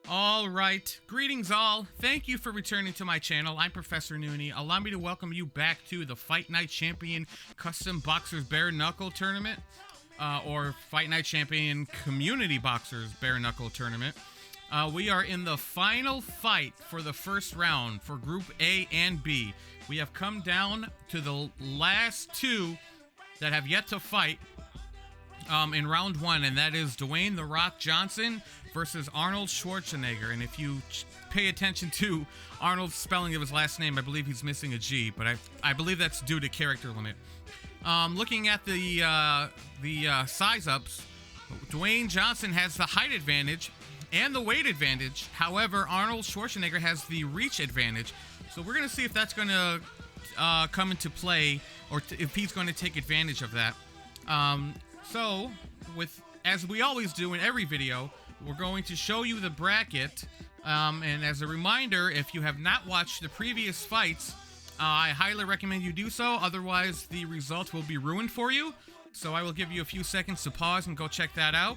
All right, greetings all. Thank you for returning to my channel. I'm Professor Noonie. Allow me to welcome you back to the Fight Night Champion Custom Boxers BareKnuckle Tournament, or Fight Night Champion Community Boxers BareKnuckle Tournament. We are in the final fight for the first round for Group A and B. We have come down to the last two that have yet to fight in round one, and that is Dwayne "The Rock" Johnson versus Arnold Schwarzenegger. And if you pay attention to Arnold's spelling of his last name, I believe he's missing a G, but I believe that's due to character limit. Looking at the size ups, Dwayne Johnson has the height advantage and the weight advantage. However, Arnold Schwarzenegger has the reach advantage. So we're going to see if that's going to come into play, or if he's going to take advantage of that. So, as we always do in every video, we're going to show you the bracket. And as a reminder, if you have not watched the previous fights, I highly recommend you do so. Otherwise, the results will be ruined for you. So I will give you a few seconds to pause and go check that out.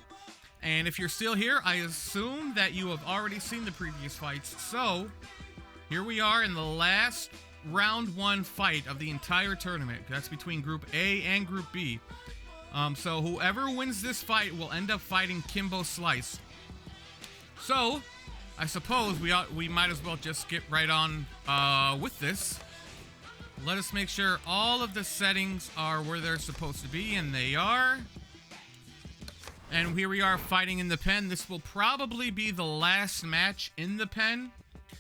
And if you're still here, I assume that you have already seen the previous fights. So, here we are in the last round one fight of the entire tournament. That's between Group A and Group B. So whoever wins this fight will end up fighting Kimbo Slice. So, I suppose we might as well just get right on with this. Let us make sure all of the settings are where they're supposed to be, and they are. And here we are fighting in the pen. This will probably be the last match in the pen,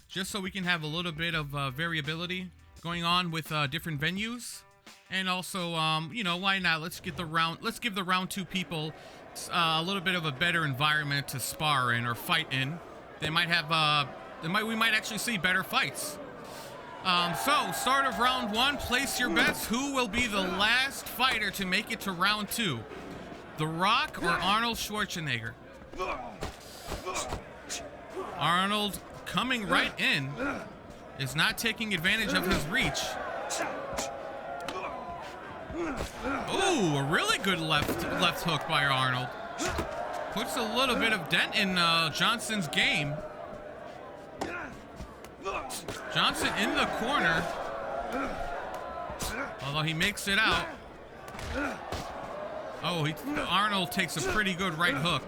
just so we can have a little bit of variability going on with different venues. And also, you know, why not? Let's give the round two people a little bit of a better environment to spar in or fight in. They might have, we might actually see better fights. So, start of round one, place your bets. Who will be the last fighter to make it to round two? The Rock or Arnold Schwarzenegger? Arnold coming right in, is not taking advantage of his reach. Ooh, a really good left hook by Arnold. Puts a little bit of dent in Johnson's game. Johnson in the corner, although he makes it out. Oh, Arnold takes a pretty good right hook.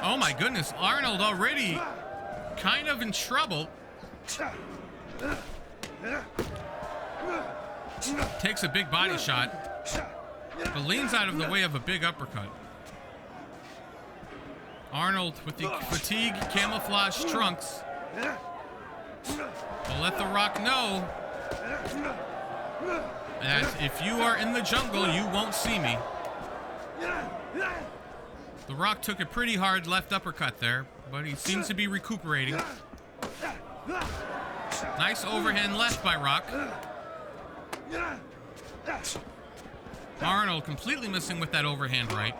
Oh my goodness, Arnold already kind of in trouble. Takes a big body shot, but leans out of the way of a big uppercut. Arnold with the fatigue camouflage trunks will let The Rock know that if you are in the jungle, you won't see me. The Rock took a pretty hard left uppercut there, but he seems to be recuperating. Nice overhand left by Rock. Arnold completely missing with that overhand right.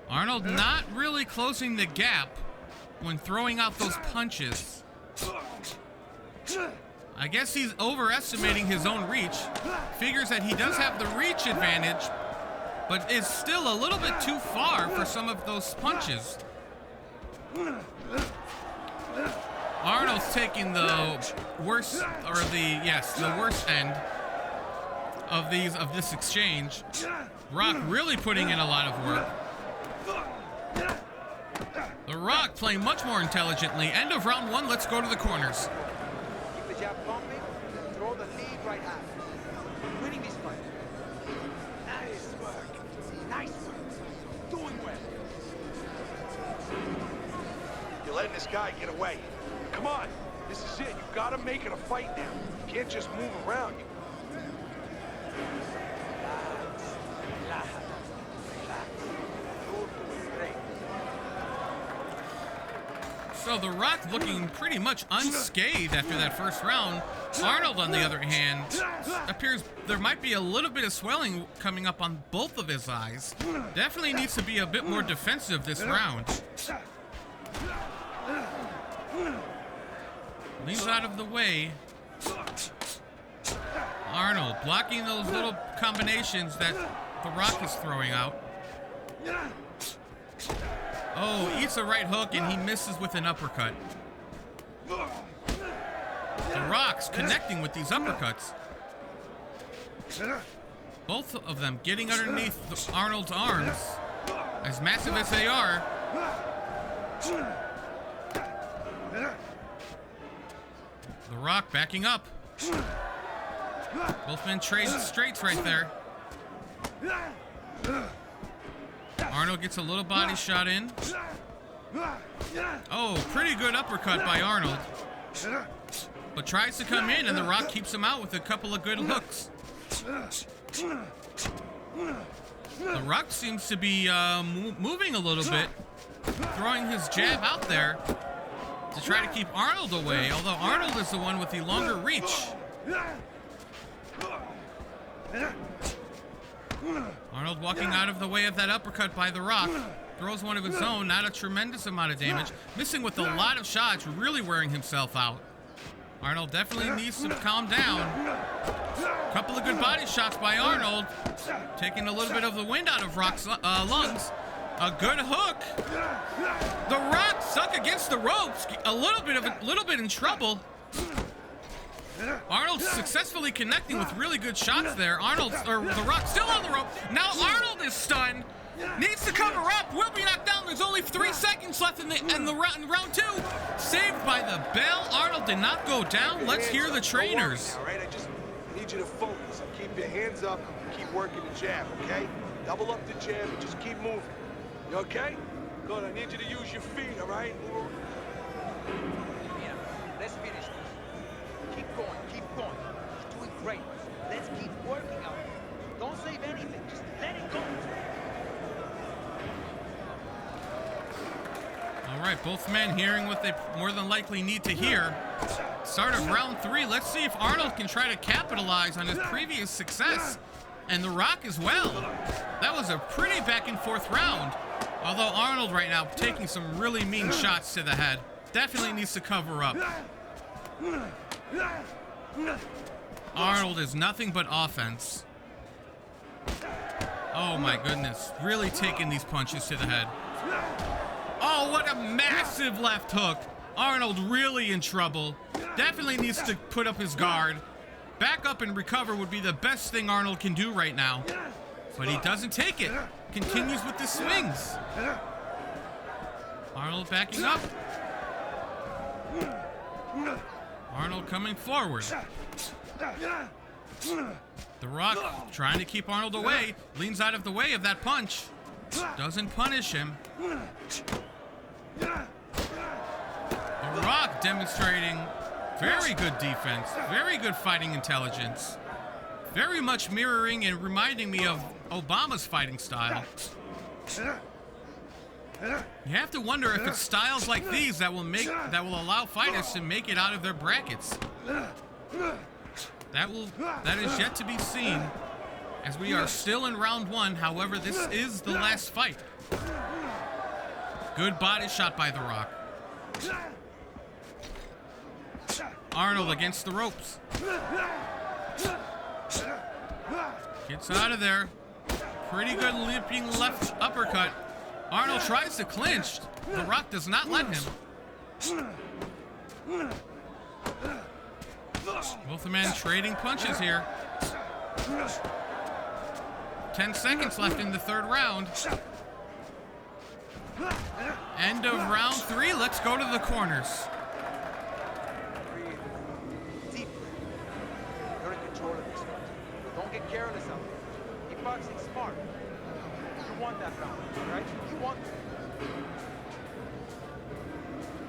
Arnold not really closing the gap when throwing out those punches. I guess he's overestimating his own reach. Figures that he does have the reach advantage, but is still a little bit too far for some of those punches. Arnold's taking the worst, or the worst end of this exchange. Rock really putting in a lot of work. The Rock playing much more intelligently. End of round one. Let's go to the corners. Keep the jab pumping, throw the lead right hand. We're winning this fight. Nice work. Nice work. Doing well. You're letting this guy get away. Come on. This is it. You gotta make it a fight now. You can't just move around. Relax. You're doing great. So The Rock looking pretty much unscathed after that first round. Arnold, on the other hand, appears there might be a little bit of swelling coming up on both of his eyes. Definitely needs to be a bit more defensive this round. Leaves out of the way. Arnold blocking those little combinations that The Rock is throwing out. Oh, eats a right hook and he misses with an uppercut. The Rock's connecting with these uppercuts. Both of them getting underneath Arnold's arms, as massive as they are. The Rock backing up. Both men trade straights right there. Arnold gets a little body shot in. Oh, pretty good uppercut by Arnold. But tries to come in, and The Rock keeps him out with a couple of good hooks. The Rock seems to be moving a little bit, throwing his jab out there to try to keep Arnold away, although Arnold is the one with the longer reach. Arnold walking out of the way of that uppercut by The Rock. Throws one of his own, not a tremendous amount of damage. Missing with a lot of shots, really wearing himself out. Arnold definitely needs to calm down. Couple of good body shots by Arnold. Taking a little bit of the wind out of Rock's lungs. A good hook. The Rock stuck against the ropes. A little bit in trouble. Arnold successfully connecting with really good shots there. The Rock still on the rope. Now Arnold is stunned. Needs to cover up. Will be knocked down. There's only 3 seconds left in round 2. Saved by the bell. Arnold did not go down. Let's hear the trainers. All right, I just need you to focus. Keep your hands up. Keep working the jab, okay? Double up the jab and just keep moving. You okay? Good. I need you to use your feet, all right? Yeah, let's finish this. Keep going, keep going. He's doing great. Let's keep working out. Don't save anything. Just let it go. All right, both men hearing what they more than likely need to hear. Start of round 3. Let's see if Arnold can try to capitalize on his previous success. And The Rock as well. That was a pretty back and forth round. Although Arnold right now taking some really mean shots to the head. Definitely needs to cover up. Arnold is nothing but offense. Oh my goodness. Really taking these punches to the head. Oh, what a massive left hook. Arnold really in trouble. Definitely needs to put up his guard. Back up and recover would be the best thing Arnold can do right now. But he doesn't take it. Continues with the swings. Arnold backing up. Arnold coming forward. The Rock trying to keep Arnold away. Leans out of the way of that punch. Doesn't punish him. The Rock demonstrating very good defense, very good fighting intelligence, very much mirroring and reminding me of Obama's fighting style. You have to wonder if it's styles like these that will allow fighters to make it out of their brackets. That is yet to be seen, as we are still in round 1. However, this is the last fight. Good body shot by The Rock. Arnold against the ropes. Gets out of there. Pretty good leaping left uppercut. Arnold tries to clinch. The Rock does not let him. Both the men trading punches here. 10 seconds left in the 3rd round. End of round 3. Let's go to the corners. Breathe. Deep breath. You're in control of this one. Don't get careless out there. Keep boxing smart. You won that round, all right? You won.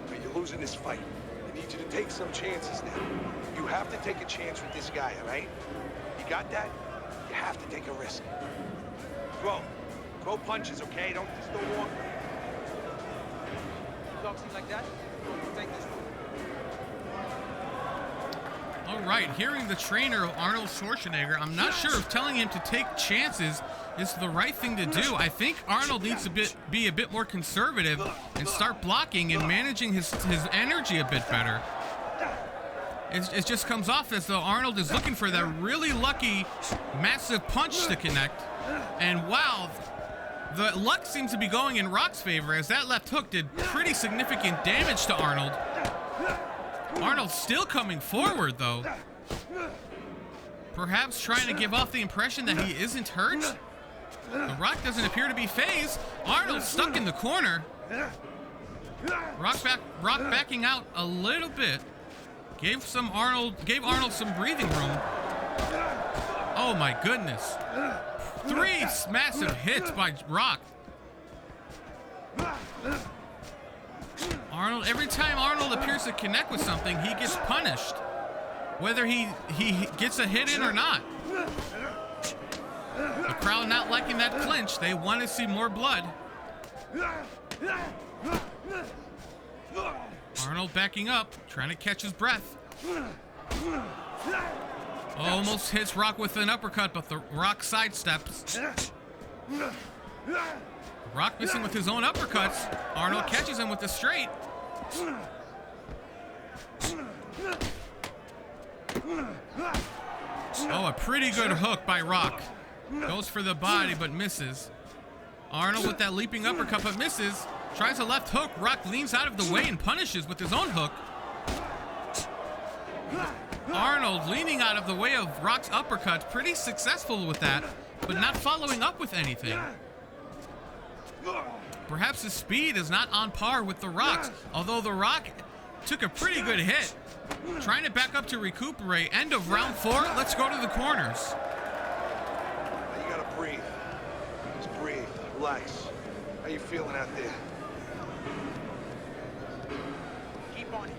But you're losing this fight. I need you to take some chances now. You have to take a chance with this guy, all right? You got that? You have to take a risk. Throw punches, okay? Don't walk. Boxing like that, you take this one. All right, hearing the trainer of Arnold Schwarzenegger, I'm not sure if telling him to take chances is the right thing to do. I think Arnold needs to be a bit more conservative and start blocking and managing his energy a bit better. it just comes off as though Arnold is looking for that really lucky, massive punch to connect. And wow, the luck seems to be going in Rock's favor as that left hook did pretty significant damage to Arnold. Arnold's still coming forward though. Perhaps trying to give off the impression that he isn't hurt. The Rock doesn't appear to be phased. Arnold's stuck in the corner. Rock backing out a little bit. Gave Arnold some breathing room. Oh my goodness. 3 massive hits by Rock. Arnold, every time Arnold appears to connect with something, he gets punished. Whether he gets a hit in or not. The crowd not liking that clinch. They want to see more blood. Arnold backing up, trying to catch his breath. Almost hits Rock with an uppercut, but the Rock sidesteps. Rock missing with his own uppercuts. Arnold catches him with the straight. Oh, a pretty good hook by Rock. Goes for the body, but misses. Arnold with that leaping uppercut, but misses. Tries a left hook. Rock leans out of the way and punishes with his own hook. Arnold leaning out of the way of Rock's uppercut. Pretty successful with that, but not following up with anything. Perhaps his speed is not on par with the Rock's, although the Rock took a pretty good hit. Trying to back up to recuperate. End of round 4. Let's go to the corners. You gotta breathe. Just breathe. Relax. How you feeling out there? Keep on it.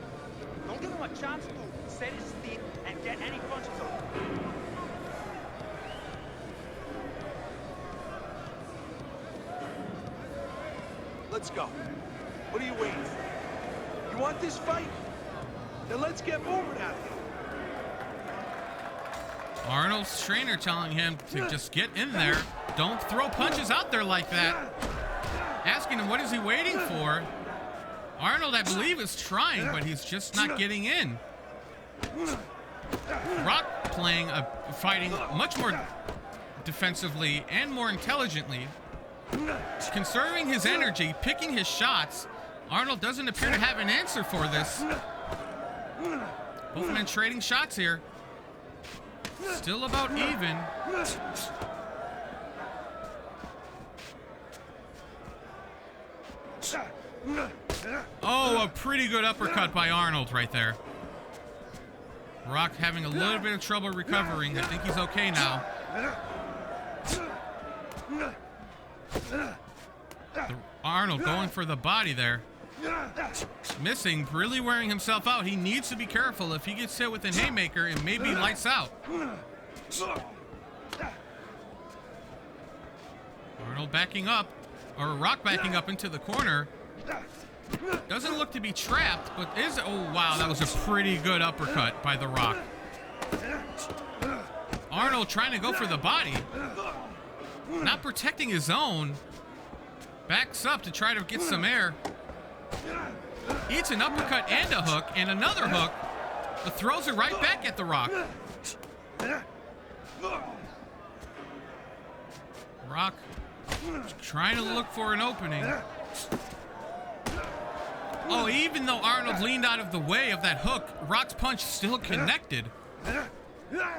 Don't give him a chance to set his teeth and get any punches off. Let's go. What are you waiting for? You want this fight? Then let's get moving out here. Arnold's trainer telling him to just get in there. Don't throw punches out there like that. Asking him what is he waiting for. Arnold, I believe, is trying, but he's just not getting in. Rock fighting much more defensively and more intelligently. Conserving his energy, picking his shots. Arnold doesn't appear to have an answer for this. Both men trading shots here. Still about even. Oh, a pretty good uppercut by Arnold right there. Rock having a little bit of trouble recovering. I think he's okay now. Arnold going for the body there. Missing, really wearing himself out. He needs to be careful. If he gets hit with a haymaker, it may be lights out. Arnold backing up, or Rock backing up into the corner. Doesn't look to be trapped, but is... Oh, wow, that was a pretty good uppercut by the Rock. Arnold trying to go for the body. Not protecting his own. Backs up to try to get some air. Eats an uppercut and a hook, and another hook, but throws it right back at the Rock. Rock trying to look for an opening. Oh, even though Arnold leaned out of the way of that hook, Rock's punch still connected.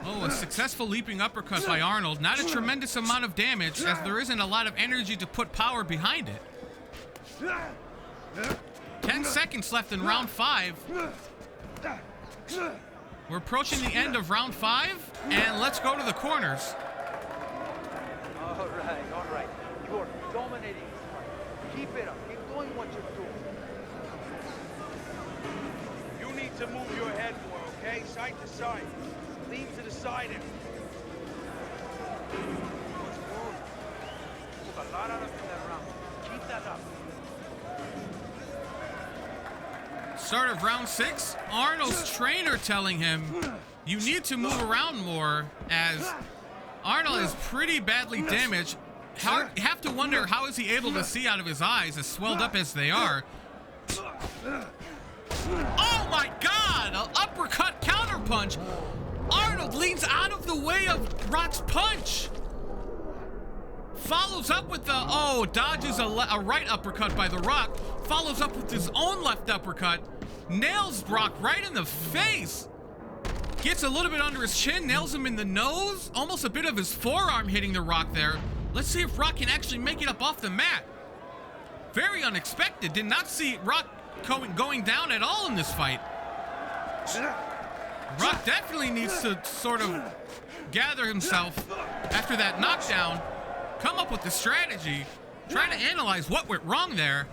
Oh, a successful leaping uppercut by Arnold. Not a tremendous amount of damage, as there isn't a lot of energy to put power behind it. 10 seconds left in round 5. We're approaching the end of round 5, and let's go to the corners. All right. You are dominating this fight. Keep it up. Keep doing what you're doing. You need to move your head more, okay? Side to side. Lean to the side and... Took a lot out of you that round. Keep that up. Start of round 6. Arnold's trainer telling him, you need to move around more, as Arnold is pretty badly damaged. You have to wonder, how is he able to see out of his eyes, as swelled up as they are? Oh my God! An uppercut counter punch. Arnold leans out of the way of Rock's punch. Follows up with the, dodges a right uppercut by The Rock. Follows up with his own left uppercut. Nails Rock right in the face. Gets a little bit under his chin, nails him in the nose. Almost a bit of his forearm hitting The Rock there. Let's see if Rock can actually make it up off the mat. Very unexpected. Did not see Rock going down at all in this fight. Rock definitely needs to sort of gather himself after that knockdown. Come up with the strategy. Try to analyze what went wrong there.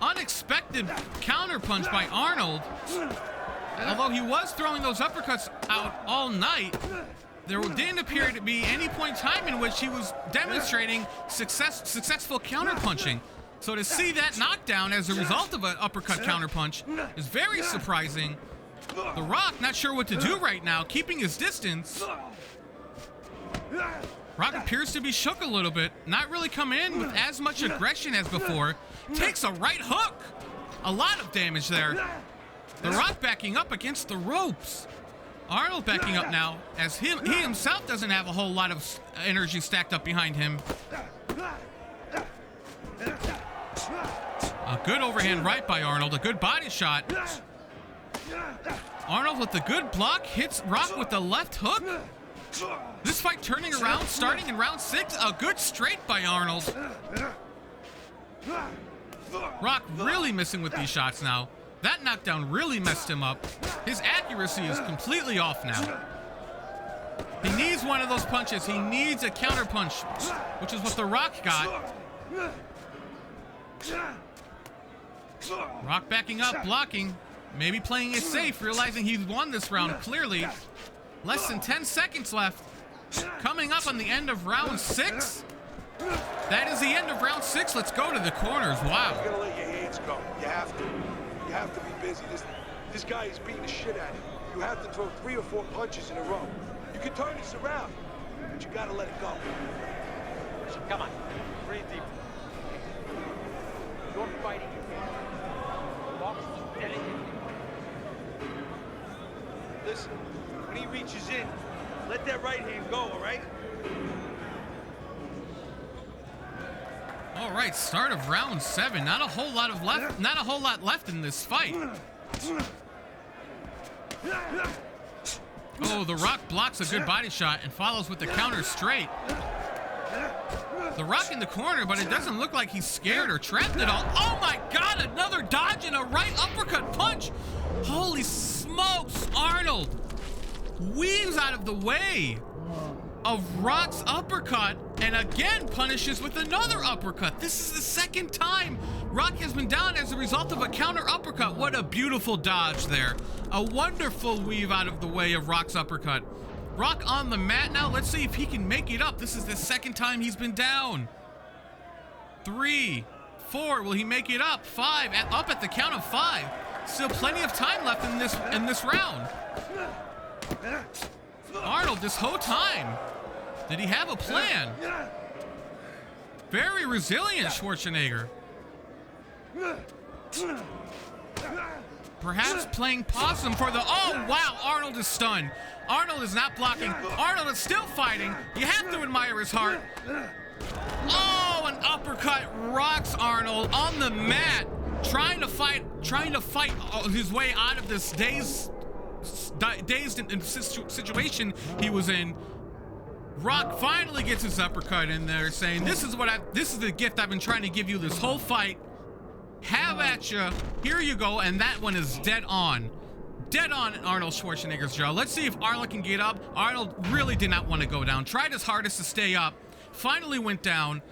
Unexpected counterpunch by Arnold. Although he was throwing those uppercuts out all night, there didn't appear to be any point in time in which he was demonstrating successful counterpunching. So to see that knockdown as a result of an uppercut counterpunch is very surprising. The Rock not sure what to do right now, keeping his distance. Rock appears to be shook a little bit, not really come in with as much aggression as before. Takes a right hook. A lot of damage there. The Rock backing up against the ropes. Arnold backing up now, as he himself doesn't have a whole lot of energy stacked up behind him. A good overhand right by Arnold, a good body shot. Arnold with the good block, hits Rock with the left hook. This fight turning around, starting in round 6. A good straight by Arnold. Rock really missing with these shots now. That knockdown really messed him up. His accuracy is completely off now. He needs one of those punches. He needs a counter punch, which is what The Rock got. Rock backing up, blocking. Maybe playing it safe, realizing he's won this round clearly. Less than 10 seconds left. Coming up on the end of round 6. That is the end of round 6. Let's go to the corners. Wow. You gotta let your hands go. You have to. You have to be busy. This guy is beating the shit out of you. You have to throw 3 or 4 punches in a row. You can turn this around, but you gotta let it go. Come on, breathe deep. You're fighting. Boxing delicate. Listen, when he reaches in, let that right hand go, all right? All right, start of round 7. Not a whole lot left in this fight. Oh, The Rock blocks a good body shot and follows with the counter straight. The Rock in the corner, but it doesn't look like he's scared or trapped at all. Oh my God, another dodge and a right uppercut punch. Holy smokes, Arnold weaves out of the way of Rock's uppercut and again punishes with another uppercut. This is the second time Rock has been down as a result of a counter uppercut. What a beautiful dodge there. A wonderful weave out of the way of Rock's uppercut. Rock on the mat now. Let's see if he can make it up. This is the second time he's been down. 3, 4, will he make it up? 5, up at the count of 5. Still plenty of time left in this round. Arnold, this whole time, did he have a plan? Very resilient, Schwarzenegger. Perhaps playing possum for the... Oh, wow, Arnold is stunned. Arnold is not blocking. Arnold is still fighting. You have to admire his heart. Oh, an uppercut rocks Arnold on the mat, trying to fight his way out of this dazed situation he was in. Rock finally gets his uppercut in there, saying, "This is the gift I've been trying to give you this whole fight. Have at you. Here you go." And that one is dead on. Dead on Arnold Schwarzenegger's jaw. Let's see if Arnold can get up. Arnold really did not want to go down. Tried his hardest to stay up. Finally went down.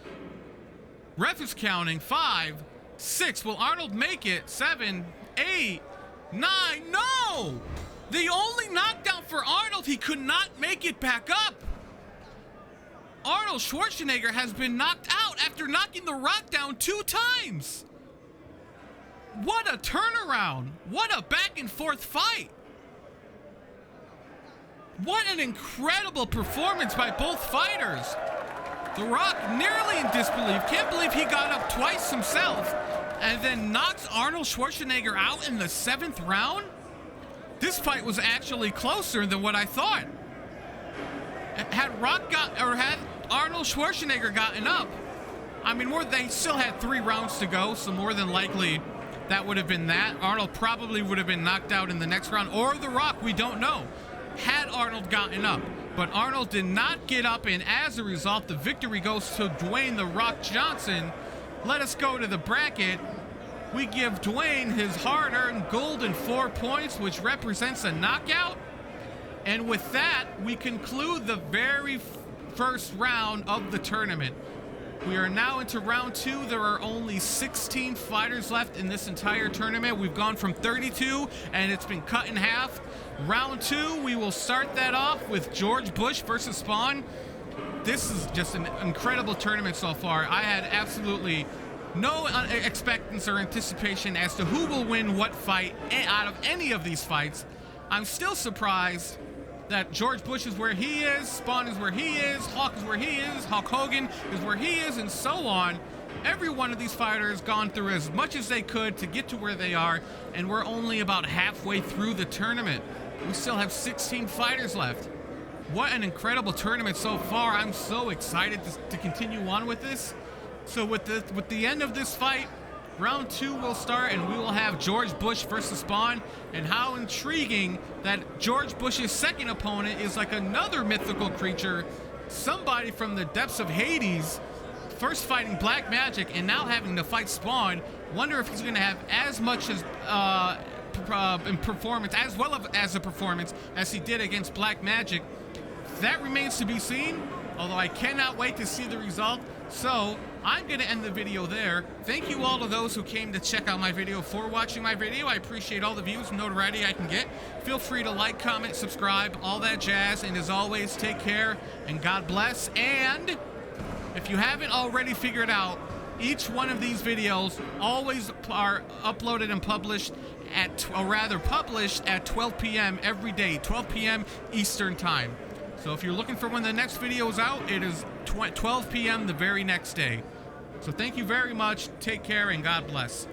Ref is counting. 5, 6. Will Arnold make it? 7, 8, 9. No! The only knockdown for Arnold. He could not make it back up. Arnold Schwarzenegger has been knocked out after knocking The Rock down 2 times. What a turnaround. What a back and forth fight. What an incredible performance by both fighters. The Rock nearly in disbelief. Can't believe he got up twice himself and then knocks Arnold Schwarzenegger out in the 7th round. this fight was actually closer than what I thought. Had Arnold Schwarzenegger gotten up, I mean, they still had 3 rounds to go, so more than likely that would have been that. Arnold probably would have been knocked out in the next round, or The Rock, we don't know, had Arnold gotten up. But Arnold did not get up, and as a result, the victory goes to Dwayne The Rock Johnson. Let us go to the bracket. We give Dwayne his hard-earned golden 4 points, which represents a knockout. And with that, we conclude the very first round of the tournament. We are now into round 2. There are only 16 fighters left in this entire tournament. We've gone from 32, and it's been cut in half. Round 2, we will start that off with George Bush versus Spawn. This is just an incredible tournament so far. I had absolutely no expectancy or anticipation as to who will win what fight out of any of these fights. I'm still surprised that George Bush is where he is, Spawn is where he is, Hawk is where he is, Hulk Hogan is where he is, and so on. Every one of these fighters gone through as much as they could to get to where they are, and we're only about halfway through the tournament. We still have 16 fighters left. What an incredible tournament so far. I'm so excited to continue on with this. So with the end of this fight, round 2 will start, and we will have George Bush versus Spawn. And how intriguing that George Bush's second opponent is like another mythical creature, somebody from the depths of Hades, first fighting Black Magic and now having to fight Spawn. Wonder if he's going to have as much as in performance, as well as a performance as he did against Black Magic. That remains to be seen, although I cannot wait to see the result. So I'm going to end the video there. Thank you all to those who came to check out my video for watching my video. I appreciate all the views and notoriety I can get. Feel free to like, comment, subscribe, all that jazz. And as always, take care and God bless. And if you haven't already figured out, each one of these videos always are uploaded and published published at 12 p.m. every day, 12 p.m. Eastern Time. So if you're looking for when the next video is out, it is 12 p.m. the very next day. So thank you very much. Take care and God bless.